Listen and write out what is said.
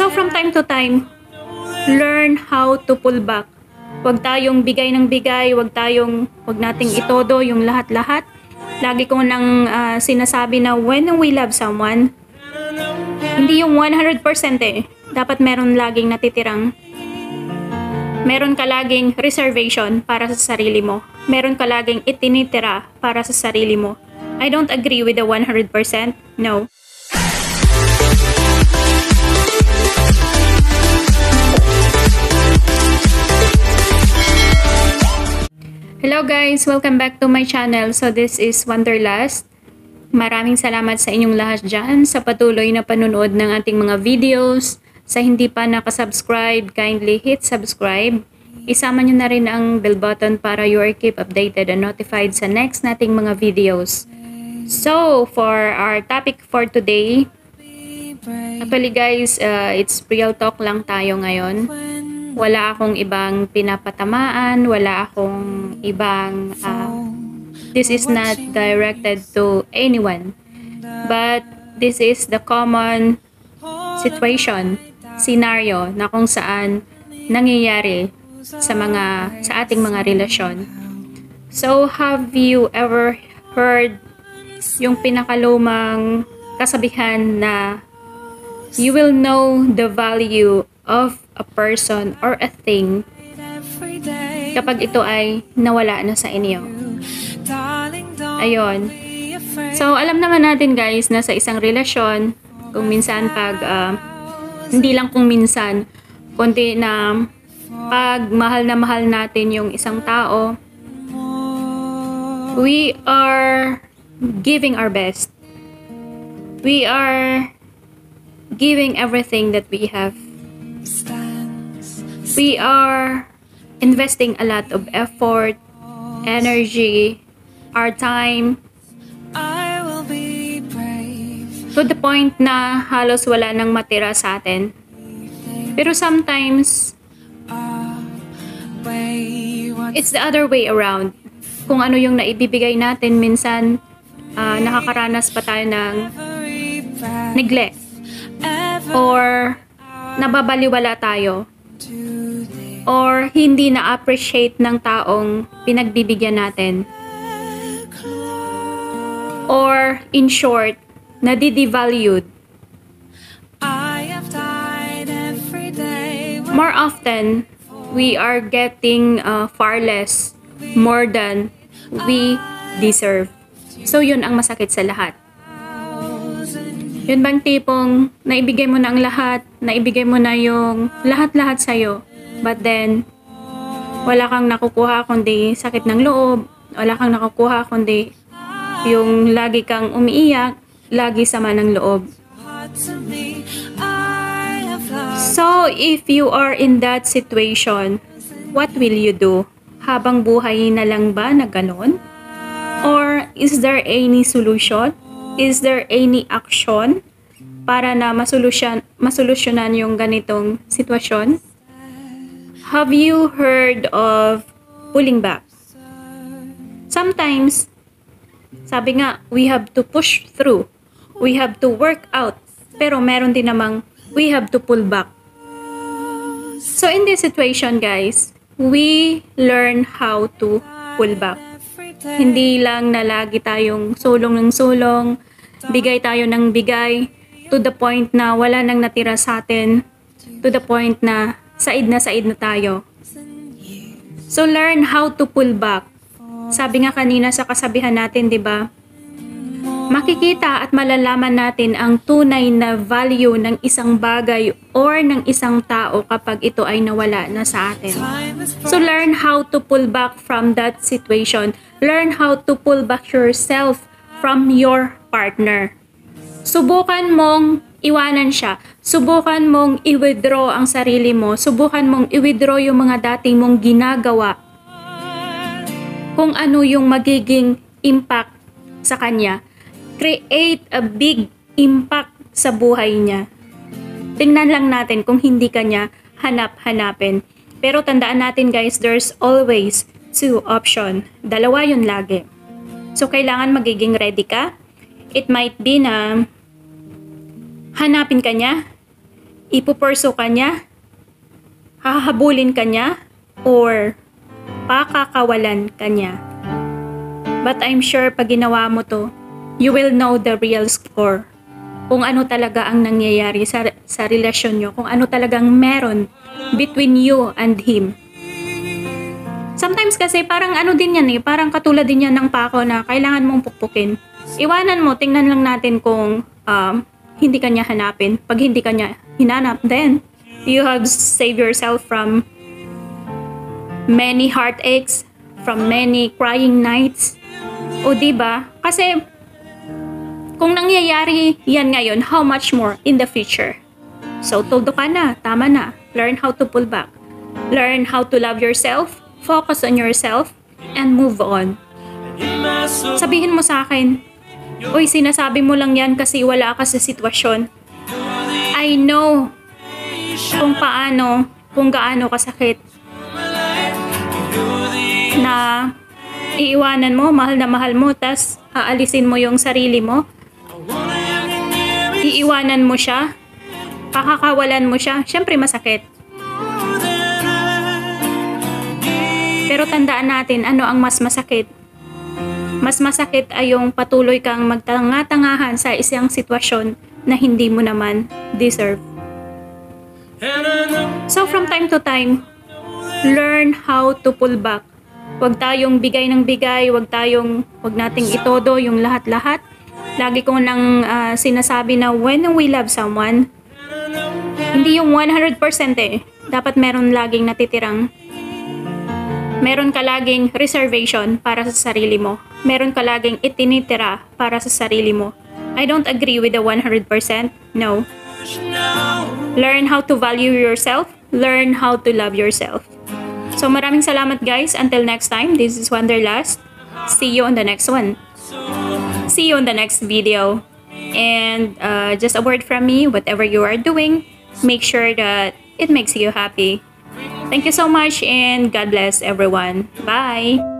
So from time to time, learn how to pull back. Huwag tayong bigay ng bigay, huwag nating itodo yung lahat-lahat. Lagi ko nang sinasabi na when we love someone, hindi yung 100% eh. Dapat meron laging natitirang. Meron ka laging reservation para sa sarili mo. Meron ka laging itinitira para sa sarili mo. I don't agree with the 100%. No. Hello guys! Welcome back to my channel. So this is Wanderlust. Maraming salamat sa inyong lahat dyan sa patuloy na panunood ng ating mga videos. Sa hindi pa nakasubscribe, kindly hit subscribe. Isama nyo na rin ang bell button para you are keep updated and notified sa next nating mga videos. So for our topic for today, actually guys, it's real talk lang tayo ngayon. Wala akong ibang pinapatamaan, wala akong ibang, this is not directed to anyone. But this is the common situation, scenario na kung saan nangyayari sa ating mga relasyon. So have you ever heard yung pinakalumang kasabihan na you will know the value of a person or a thing kapag ito ay nawala na sa inyo. Ayun. So, alam naman natin guys na sa isang relasyon, kung minsan hindi lang kung minsan, kundi na pag mahal na mahal natin yung isang tao, we are giving our best. We are giving everything that we have. We are investing a lot of effort, energy, our time, to the point na halos wala nang matira sa atin. Pero sometimes, it's the other way around. Kung ano yung naibibigay natin, minsan nakakaranas pa tayo ng neglect or nababaliwala tayo or hindi na-appreciate ng taong pinagbibigyan natin, or in short, nadidevalued. More often, we are getting far less more than we deserve. So yun ang masakit sa lahat. Yun bang tipong naibigay mo na ang lahat, naibigay mo na yung lahat-lahat sa'yo, but then wala kang nakukuha kundi sakit ng loob, wala kang nakukuha kundi yung lagi kang umiiyak, lagi sama ng loob. So if you are in that situation, what will you do? Habang buhay na lang ba na ganon? Or is there any solution? Is there any action para na masolusyonan yung ganitong sitwasyon? Have you heard of pulling back? Sometimes, sabi nga, we have to push through. We have to work out. Pero meron din namang we have to pull back. So in this situation guys, we learn how to pull back. Hindi lang na lagi tayong sulong ng sulong, bigay tayo ng bigay, to the point na wala nang natira sa atin, to the point na said na tayo. So learn how to pull back. Sabi nga kanina sa kasabihan natin, di ba? Makikita at malalaman natin ang tunay na value ng isang bagay or ng isang tao kapag ito ay nawala na sa atin. So learn how to pull back from that situation. Learn how to pull back yourself from your partner. Subukan mong iwanan siya. Subukan mong i-withdraw ang sarili mo. Subukan mong i-withdraw yung mga dating mong ginagawa. Kung ano yung magiging impact sa kanya. Create a big impact sa buhay niya. Tingnan lang natin kung hindi kanya hanap-hanapin. Pero tandaan natin guys, there's always two option. Dalawa yun lagi. So kailangan magiging ready ka. It might be na hanapin ka niya. Ipupurso ka niya? Hahabulin ka niya? Or pakakawalan ka niya? But I'm sure pag ginawa mo to, you will know the real score. Kung ano talaga ang nangyayari sa relasyon nyo. Kung ano talagang meron between you and him. Sometimes kasi parang ano din yan parang katulad din yan ng pako na kailangan mong pukpukin. Iwanan mo, tingnan lang natin kung hindi ka niya hanapin. Pag hindi ka niya hinanap, then you have saved yourself from many heartaches, from many crying nights. O diba? Kasi kung nangyayari yan ngayon, how much more in the future? So todo ka na, tama na. Learn how to pull back. Learn how to love yourself, focus on yourself, and move on. Sabihin mo sa akin, uy, sinasabi mo lang yan kasi wala ka sa sitwasyon. I know kung gaano kasakit na iiwanan mo, mahal na mahal mo, tas aalisin mo yung sarili mo. Iiwanan mo siya, pakakawalan mo siya, syempre masakit. Pero tandaan natin, ano ang mas masakit? Mas masakit ay yung patuloy kang magtanga-tangahan sa isang sitwasyon na hindi mo naman deserve. So from time to time, learn how to pull back. Huwag tayong bigay ng bigay, huwag nating itodo yung lahat-lahat. Lagi ko nang sinasabi na when we love someone, hindi yung 100% Dapat meron laging natitirang. Meron ka laging reservation para sa sarili mo. Meron ka laging itinitira para sa sarili mo. I don't agree with the 100%. No. Learn how to value yourself. Learn how to love yourself. So maraming salamat guys. Until next time, this is Wanderlust. See you on the next one. See you on the next video. And just a word from me, whatever you are doing, make sure that it makes you happy. Thank you so much and God bless everyone. Bye!